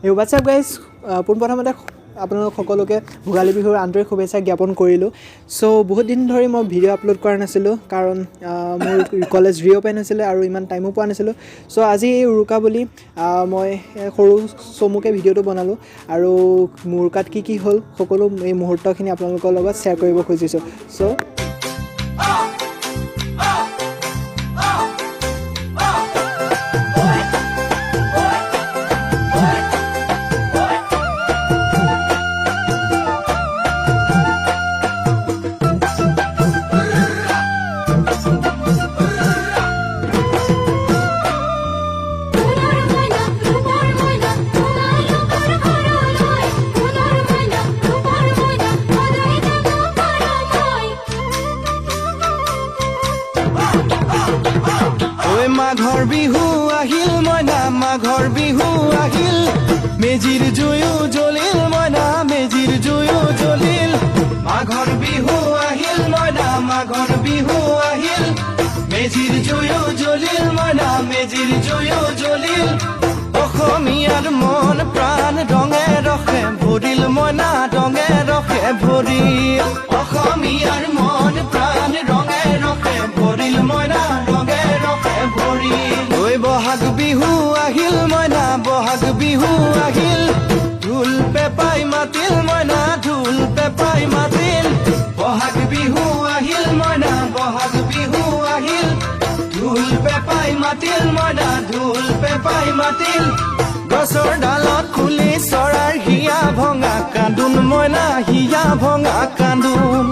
Whats up guys, পোনপ্ৰথমতে আপোনালোক সকলোকে ভোগালী বিহুৰ আন্তৰিক শুভেচ্ছা জ্ঞাপন কৰিলোঁ। চ' বহুত দিন ধৰি মই ভিডিঅ' আপলোড কৰা নাছিলোঁ কাৰণ মোৰ কলেজ ৰিঅ'পেন হৈছিলে আৰু ইমান টাইমো পোৱা নাছিলোঁ। চ' আজি উৰুকা বুলি মই সৰু চমুকৈ ভিডিঅ'টো বনালোঁ আৰু মোৰ উৰুকাত কি হ'ল সকলো এই মুহূৰ্তখিনি আপোনালোকৰ লগত শ্বেয়াৰ কৰিব খুজিছোঁ। চ' মাঘৰ বিহু আহিল মইনা, মাঘৰ বিহু আহিল, মেজিৰ জুয়ো জ্বলিল মইনা, মেজিৰ জুয়ো জ্বলিল। মাঘৰ বিহু আহিল মইনা, মাঘৰ বিহু আহিল, মেজিৰ জুয়ো জ্বলিল মইনা, মেজিৰ জুয়ো জ্বলিল। অসমীয়াৰ মন প্ৰাণ ৰঙে ৰসে ভৰিল মইনা, ৰঙে ৰসে ভৰিল। অসমীয়াৰ মন প্ৰাণ ৰঙে ৰসে ভৰিল মইনা, ৰঙে ৰসে ভৰিল। ঐ বহাগ বিহু আহিল মইনা, বহাগ বিহু আহিল, ঢোল পেপাই মাতিল মইনা, ঢোল পেপাই মাতিল। বহাগ বিহু আহিল মইনা, বহাগ বিহু আহিল, ঢোল পেপাই মাতিল মইনা, ঢোল পেপাই মাতিল। গছৰ ডালত খুলি চৰাৰ হিয়া ভঙা কান্দোন মইনা, হিয়া ভঙা কান্দোন।